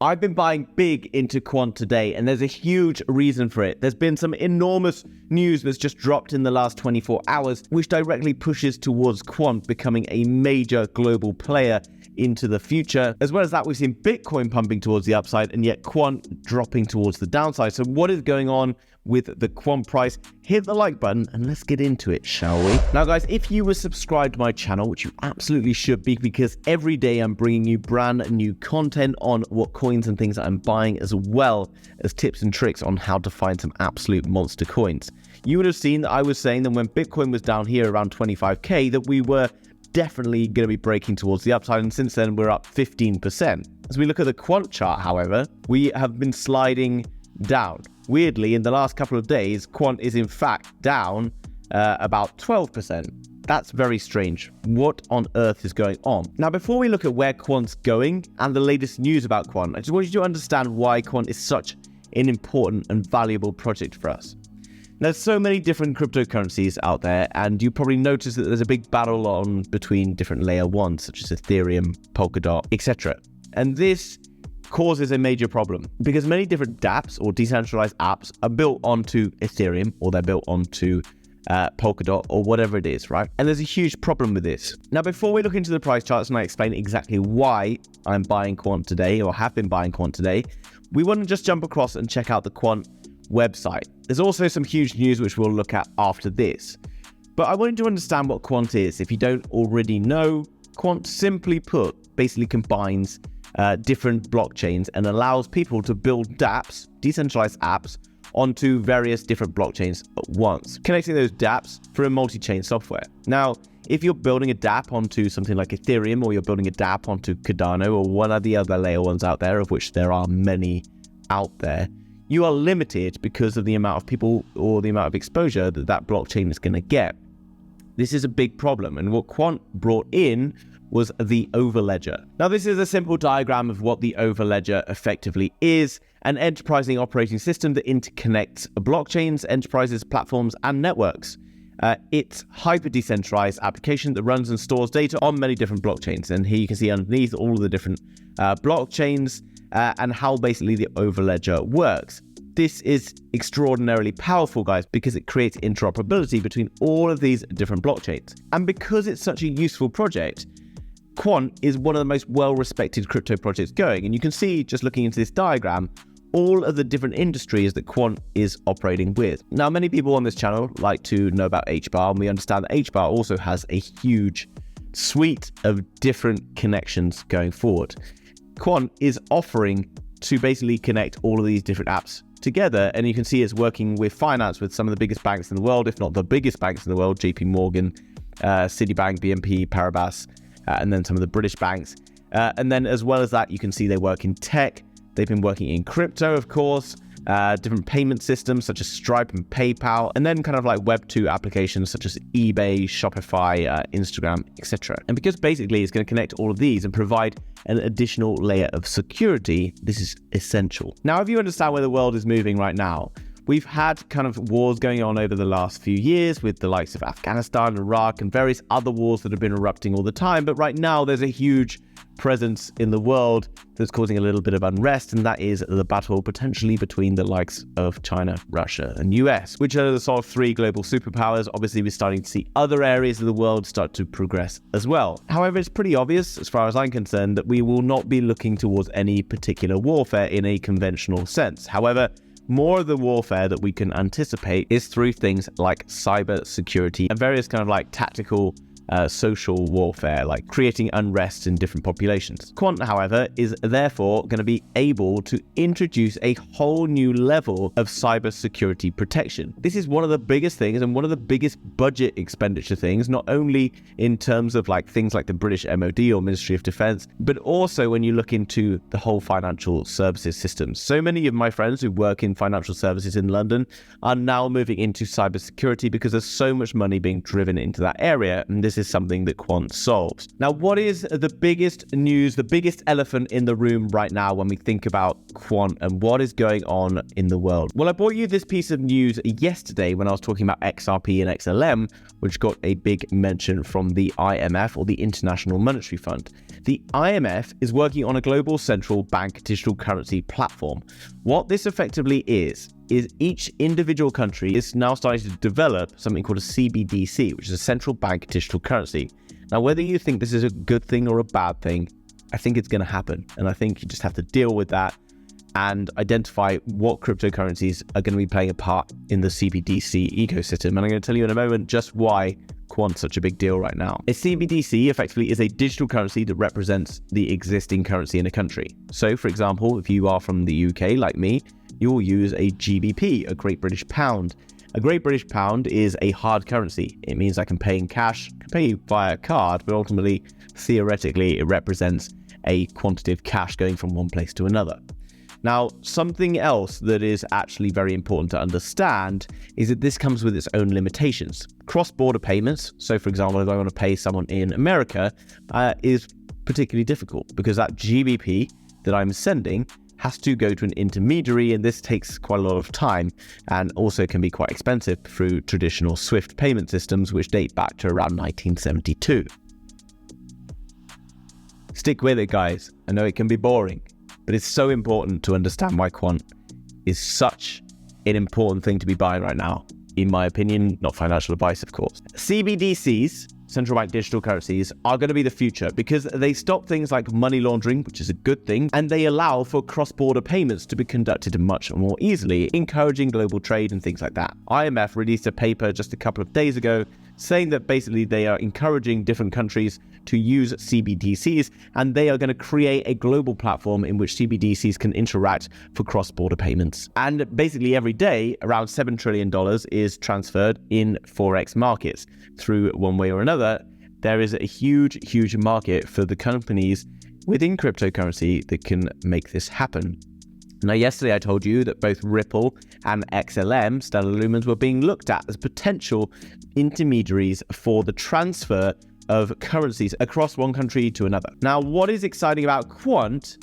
I've been buying big into Quant today, and there's a huge reason for it. There's been some enormous news that's just dropped in the last 24 hours, which directly pushes towards Quant becoming a major global player into the future. As well as that, we've seen Bitcoin pumping towards the upside, and yet Quant dropping towards the downside. So what is going on with the Quant price? Hit the like button and let's get into it, shall we? Now guys, if you were subscribed to my channel, which you absolutely should be, because every day I'm bringing you brand new content on what coins and things that I'm buying, as well as tips and tricks on how to find some absolute monster coins. You would have seen that I was saying that when Bitcoin was down here around 25k, that we were definitely going to be breaking towards the upside, and since then we're up 15%. As we look at the Quant chart, however, we have been sliding down. Weirdly, in the last couple of days, Quant is in fact down about 12%. That's very strange. What on earth is going on? Now, before we look at where Quant's going and the latest news about Quant, I just want you to understand why Quant is such an important and valuable project for us. There's so many different cryptocurrencies out there, and you probably notice that there's a big battle on between different layer ones, such as Ethereum, Polkadot, etc. And this causes a major problem because many different dApps or decentralized apps are built onto Ethereum, or they're built onto Polkadot, or whatever it is, right? And there's a huge problem with this. Now, before we look into the price charts and I explain exactly why I'm buying Quant today, or have been buying Quant today, we want to just jump across and check out the Quant website. There's also some huge news which we'll look at after this. But I want you to understand what Quant is. If you don't already know, Quant, simply put, basically combines different blockchains and allows people to build dApps, decentralized apps, onto various different blockchains at once, connecting those dApps through multi-chain software. Now, if you're building a dApp onto something like Ethereum, or you're building a dApp onto Cardano, or one of the other layer ones out there, of which there are many out there, you are limited because of the amount of people or the amount of exposure that that blockchain is going to get. This is a big problem, and what Quant brought in was the overledger. Now, this is a simple diagram of what the overledger effectively is: an enterprising operating system that interconnects blockchains, enterprises, platforms, and networks. It's hyper-decentralized application that runs and stores data on many different blockchains. And here you can see underneath all of the different blockchains and how basically the overledger works. This is extraordinarily powerful, guys, because it creates interoperability between all of these different blockchains. And because it's such a useful project, Quant is one of the most well-respected crypto projects going. And you can see, just looking into this diagram, all of the different industries that Quant is operating with. Now, many people on this channel like to know about HBAR, and we understand that HBAR also has a huge suite of different connections going forward. Quant is offering to basically connect all of these different apps together, and you can see it's working with finance with some of the biggest banks in the world, if not the biggest banks in the world: JP Morgan, Citibank, BNP Paribas, and then some of the British banks. And then as well as that, you can see they work in tech. They've been working in crypto, of course, different payment systems such as Stripe and PayPal, and then kind of like Web 2 applications such as eBay, Shopify, Instagram, etc. And because basically it's going to connect all of these and provide an additional layer of security, this is essential. Now, if you understand where the world is moving right now, we've had kind of wars going on over the last few years with the likes of Afghanistan, Iraq, and various other wars that have been erupting all the time. But right now, there's a huge presence in the world that's causing a little bit of unrest, and that is the battle potentially between the likes of China, Russia, and US, which are the sort of three global superpowers. Obviously, we're starting to see other areas of the world start to progress as well. However, it's pretty obvious, as far as I'm concerned, that we will not be looking towards any particular warfare in a conventional sense. However, more of the warfare that we can anticipate is through things like cyber security and various kind of like tactical social warfare, like creating unrest in different populations. Quant, however, is therefore going to be able to introduce a whole new level of cybersecurity protection. This is one of the biggest things and one of the biggest budget expenditure things, not only in terms of like things like the British MOD or Ministry of Defense, but also when you look into the whole financial services system. So many of my friends who work in financial services in London are now moving into cybersecurity because there's so much money being driven into that area. And this is something that Quant solves. Now, what is the biggest news, the biggest elephant in the room right now when we think about Quant and what is going on in the world? Well, I brought you this piece of news yesterday when I was talking about XRP and XLM, which got a big mention from the IMF, or the International Monetary Fund. The IMF is working on a global central bank digital currency platform. What this effectively is each individual country is now starting to develop something called a CBDC, which is a central bank digital currency. Now, whether you think this is a good thing or a bad thing, I think it's going to happen. And I think you just have to deal with that and identify what cryptocurrencies are going to be playing a part in the CBDC ecosystem. And I'm going to tell you in a moment just why Quant's such a big deal right now. A CBDC effectively is a digital currency that represents the existing currency in a country. So, for example, if you are from the UK like me, you will use a GBP, a Great British Pound. A Great British Pound is a hard currency. It means I can pay in cash, can pay via card, but ultimately, theoretically, it represents a quantity of cash going from one place to another. Now, something else that is actually very important to understand is that this comes with its own limitations. Cross-border payments, so for example, if I want to pay someone in America, is particularly difficult because that GBP that I'm sending has to go to an intermediary, and this takes quite a lot of time and also can be quite expensive through traditional SWIFT payment systems, which date back to around 1972. Stick with it, guys. I know it can be boring, but it's so important to understand why Quant is such an important thing to be buying right now. In my opinion, not financial advice, of course. CBDCs, central bank digital currencies, are going to be the future because they stop things like money laundering, which is a good thing, and they allow for cross-border payments to be conducted much more easily, encouraging global trade and things like that. IMF released a paper just a couple of days ago saying that basically they are encouraging different countries to use CBDCs, and they are going to create a global platform in which CBDCs can interact for cross-border payments. And basically every day, around $7 trillion is transferred in Forex markets. Through one way or another, there is a huge market for the companies within cryptocurrency that can make this happen. Now, yesterday I told you that both Ripple and XLM, Stellar Lumens, were being looked at as potential intermediaries for the transfer of currencies across one country to another. Now, what is exciting about Quant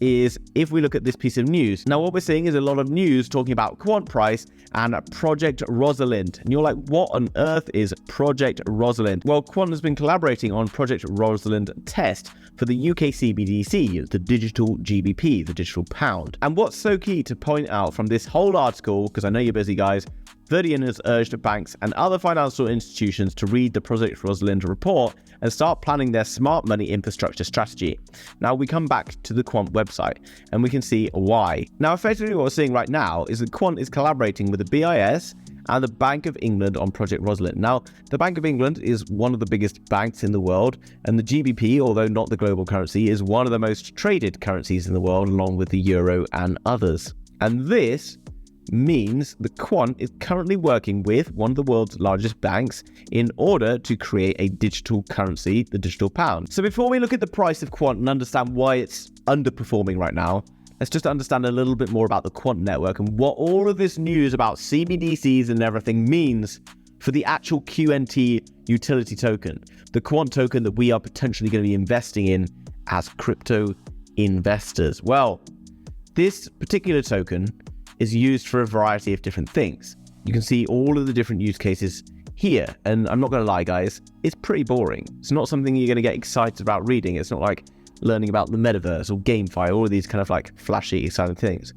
is if we look at this piece of news. Now, what we're seeing is a lot of news talking about Quant price and Project Rosalind. And you're like, what on earth is Project Rosalind? Well, Quant has been collaborating on Project Rosalind test for the UK CBDC, the digital GBP, the digital pound. And what's so key to point out from this whole article, because I know you're busy, guys, Verdian has urged banks and other financial institutions to read the Project Rosalind report and start planning their smart money infrastructure strategy. Now, we come back to the Quant website and we can see why. Now, effectively what we're seeing right now is that Quant is collaborating with the BIS and the Bank of England on Project Rosalind. Now, the Bank of England is one of the biggest banks in the world, and the GBP, although not the global currency, is one of the most traded currencies in the world, along with the euro and others. And this means that Quant is currently working with one of the world's largest banks in order to create a digital currency, the digital pound. So before we look at the price of Quant and understand why it's underperforming right now, let's just understand a little bit more about the Quant network and what all of this news about CBDCs and everything means for the actual QNT utility token, the Quant token that we are potentially going to be investing in as crypto investors. Well, this particular token is used for a variety of different things. You can see all of the different use cases here, and I'm not going to lie, guys, it's pretty boring. It's not something you're going to get excited about reading. It's not like learning about the metaverse or GameFi, all of these kind of like flashy, exciting things.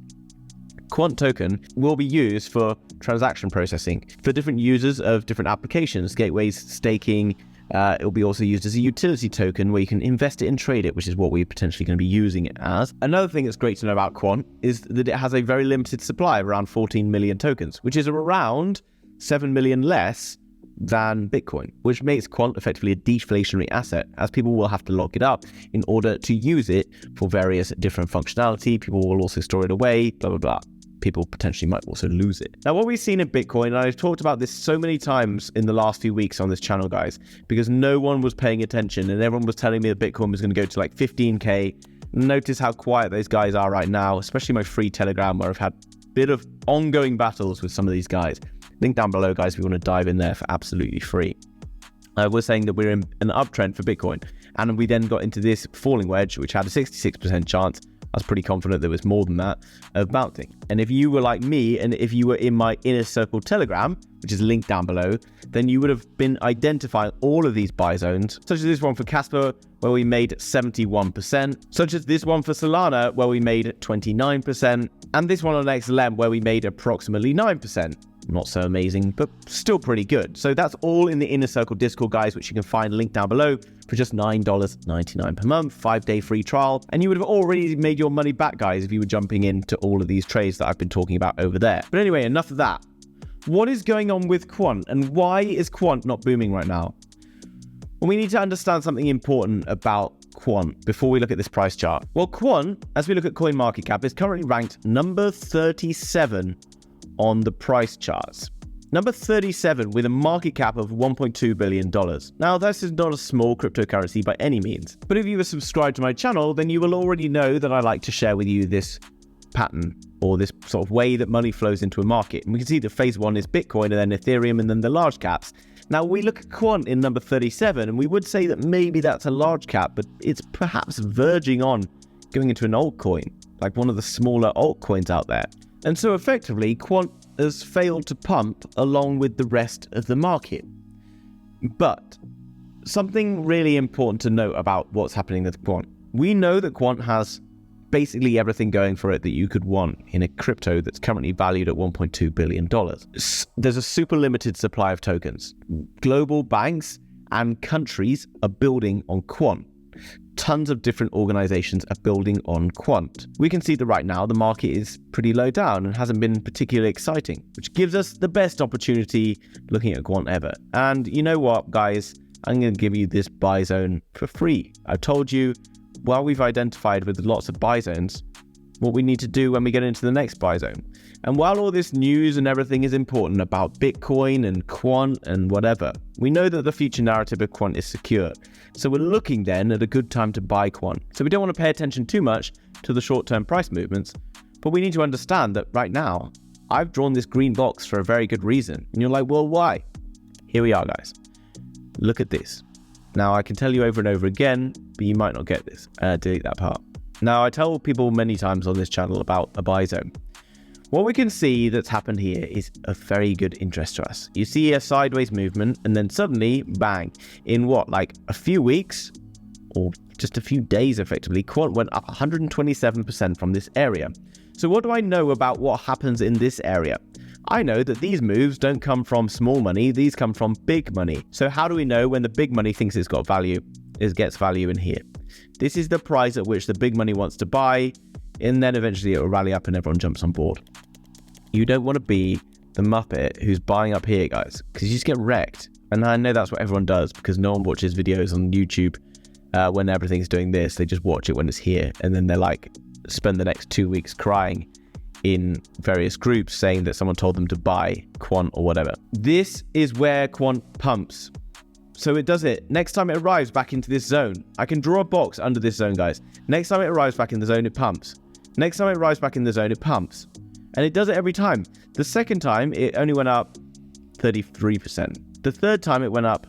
Quant token will be used for transaction processing for different users of different applications, gateways, staking. It will be also used as a utility token where you can invest it and trade it, which is what we're potentially going to be using it as. Another thing that's great to know about Quant is that it has a very limited supply of around 14 million tokens, which is around 7 million less than Bitcoin, which makes Quant effectively a deflationary asset, as people will have to lock it up in order to use it for various different functionality. People will also store it away, blah, blah, blah. People potentially might also lose it. Now, what we've seen in Bitcoin, and I've talked about this so many times in the last few weeks on this channel, guys, because no one was paying attention and everyone was telling me that Bitcoin was going to go to like 15K. Notice how quiet those guys are right now, especially my free Telegram, where I've had a bit of ongoing battles with some of these guys. Link down below, guys, if you want to dive in there for absolutely free. We're saying that we're in an uptrend for Bitcoin. And we then got into this falling wedge, which had a 66% chance. I was pretty confident there was more than that of bouncing. And if you were like me, and if you were in my inner circle Telegram, which is linked down below, then you would have been identifying all of these buy zones, such as this one for Casper, where we made 71%, such as this one for Solana, where we made 29%, and this one on XLM, where we made approximately 9%. Not so amazing, but still pretty good. So that's all in the Inner Circle Discord, guys, which you can find linked down below for just $9.99 per month, 5-day free trial. And you would have already made your money back, guys, if you were jumping into all of these trades that I've been talking about over there. But anyway, enough of that. What is going on with Quant, and why is Quant not booming right now? Well, we need to understand something important about Quant before we look at this price chart. Well, Quant, as we look at CoinMarketCap, is currently ranked number 37 on the price charts. Number 37 with a market cap of $1.2 billion. Now, this is not a small cryptocurrency by any means, but if you were subscribed to my channel, then you will already know that I like to share with you this pattern, or this sort of way that money flows into a market. And we can see that phase one is Bitcoin, and then Ethereum, and then the large caps. Now, we look at Quant in number 37, and we would say that maybe that's a large cap, but it's perhaps verging on going into an altcoin, like one of the smaller altcoins out there. And so effectively, Quant has failed to pump along with the rest of the market. But something really important to note about what's happening with Quant. We know that Quant has basically everything going for it that you could want in a crypto that's currently valued at $1.2 billion. There's a super limited supply of tokens. Global banks and countries are building on Quant. Tons of different organizations are building on Quant. We can see that right now the market is pretty low down and hasn't been particularly exciting, which gives us the best opportunity looking at Quant ever. And you know what, guys? I'm going to give you this buy zone for free. I've told you, while we've identified with lots of buy zones, what we need to do when we get into the next buy zone. And while all this news and everything is important about Bitcoin and Quant and whatever, we know that the future narrative of Quant is secure. So we're looking then at a good time to buy Quant. So we don't want to pay attention too much to the short-term price movements, but we need to understand that right now, I've drawn this green box for a very good reason. And you're like, well, why? Here we are, guys. Look at this. Now, I can tell you over and over again, but you might not get this. Delete that part. Now, I tell people many times on this channel about a buy zone. What we can see that's happened here is of very good interest to us. You see a sideways movement, and then suddenly, bang, in what, like a few weeks, or just a few days effectively, Quant went up 127% from this area. So what do I know about what happens in this area? I know that these moves don't come from small money, these come from big money. So how do we know when the big money thinks it's got value, it gets value in here? This is the price at which the big money wants to buy, and then eventually it will rally up and everyone jumps on board. You don't want to be the Muppet who's buying up here, guys, because you just get wrecked. And I know that's what everyone does, because no one watches videos on YouTube when everything's doing this. They just watch it when it's here, and then they're like, spend the next 2 weeks crying in various groups saying that someone told them to buy Quant or whatever. This is where Quant pumps. So it does it. Next time it arrives back into this zone, I can draw a box under this zone, guys. Next time it arrives back in the zone, it pumps. Next time it arrives back in the zone, it pumps. And it does it every time. The second time, it only went up 33%. The third time, it went up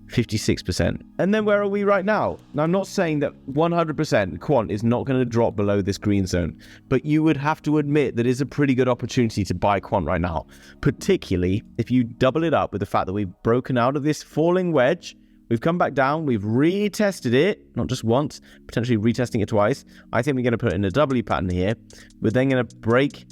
56%. And then where are we right now? Now, I'm not saying that 100% Quant is not going to drop below this green zone, but you would have to admit that it's a pretty good opportunity to buy Quant right now, particularly if you double it up with the fact that we've broken out of this falling wedge. We've come back down, we've retested it, not just once, potentially retesting it twice. I think we're going to put it in a W pattern here. We're then going to break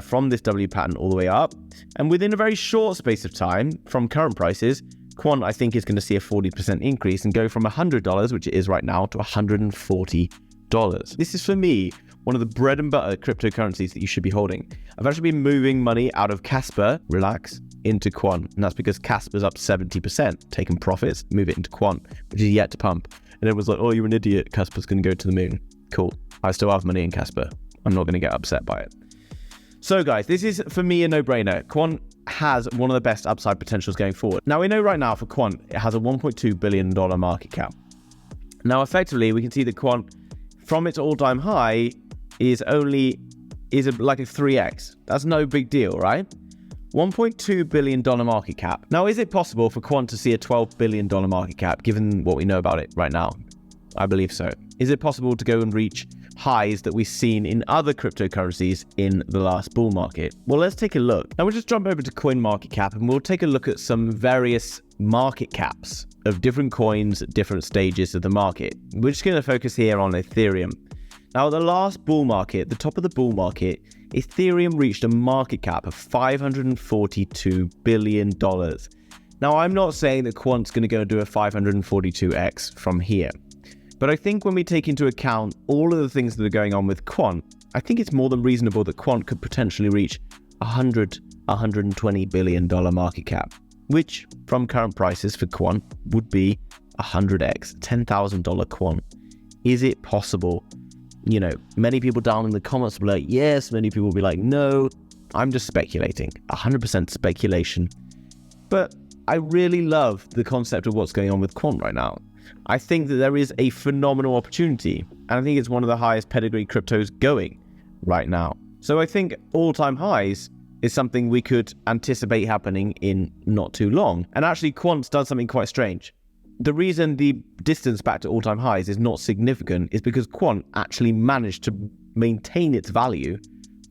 from this W pattern all the way up. And within a very short space of time from current prices, Quant, I think, is going to see a 40% increase and go from $100, which it is right now, to $140. This is, for me, one of the bread and butter cryptocurrencies that you should be holding. I've actually been moving money out of Casper, relax, into Quant. And that's because Casper's up 70%, taking profits, move it into Quant, which is yet to pump. And everyone's like, oh, you're an idiot. Casper's going to go to the moon. Cool. I still have money in Casper. I'm not going to get upset by it. So, guys, this is, for me, a no-brainer. Quant has one of the best upside potentials going forward. Now, we know right now for Quant, it has a $1.2 billion market cap. Now, effectively, we can see that Quant, from its all-time high, is like a 3x. That's no big deal, right? $1.2 billion market cap. Now, is it possible for Quant to see a $12 billion market cap, given what we know about it right now? I believe so. Is it possible to go and reach highs that we've seen in other cryptocurrencies in the last bull market? Well, let's take a look. Now we'll just jump over to CoinMarketCap and we'll take a look at some various market caps of different coins at different stages of the market. We're just going to focus here on Ethereum. Now, the last bull market, the top of the bull market, Ethereum reached a market cap of $542 billion. Now, I'm not saying that Quant's going to go and do a 542x from here. But I think when we take into account all of the things that are going on with Quant, I think it's more than reasonable that Quant could potentially reach $120 billion market cap, which from current prices for Quant would be 100x, $10,000 Quant. Is it possible? You know, many people down in the comments will be like, yes, many people will be like, no. I'm just speculating, 100% speculation. But I really love the concept of what's going on with Quant right now. I think that there is a phenomenal opportunity, and I think it's one of the highest pedigree cryptos going right now. So I think all-time highs is something we could anticipate happening in not too long. And actually, Quant's done something quite strange. The reason the distance back to all-time highs is not significant is because Quant actually managed to maintain its value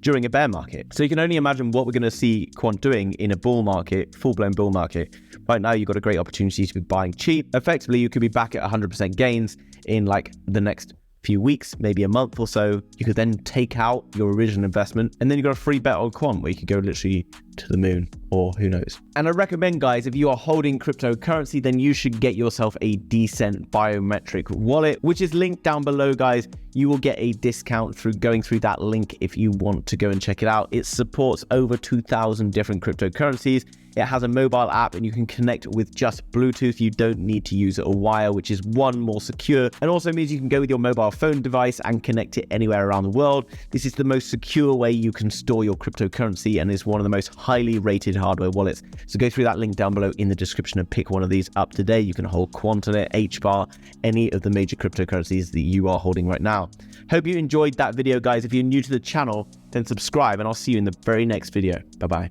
during a bear market. So you can only imagine what we're going to see Quant doing in a bull market, full-blown bull market. Right now, you've got a great opportunity to be buying cheap. Effectively, you could be back at 100% gains in like the next few weeks, maybe a month or so. You could then take out your original investment, and then you've got a free bet on Quant where you could go literally to the moon, or who knows. And I recommend, guys, if you are holding cryptocurrency, then you should get yourself a decent biometric wallet, which is linked down below, guys. You will get a discount through going through that link if you want to go and check it out. It supports over 2,000 different cryptocurrencies. It has a mobile app and you can connect with just Bluetooth. You don't need to use a wire, which is one, more secure, and also means you can go with your mobile phone device and connect it anywhere around the world. This is the most secure way you can store your cryptocurrency and is one of the most highly rated hardware wallets. So go through that link down below in the description and pick one of these up today. You can hold Quant on it, HBAR, any of the major cryptocurrencies that you are holding right now. Hope you enjoyed that video, guys. If you're new to the channel, then subscribe and I'll see you in the very next video. Bye-bye.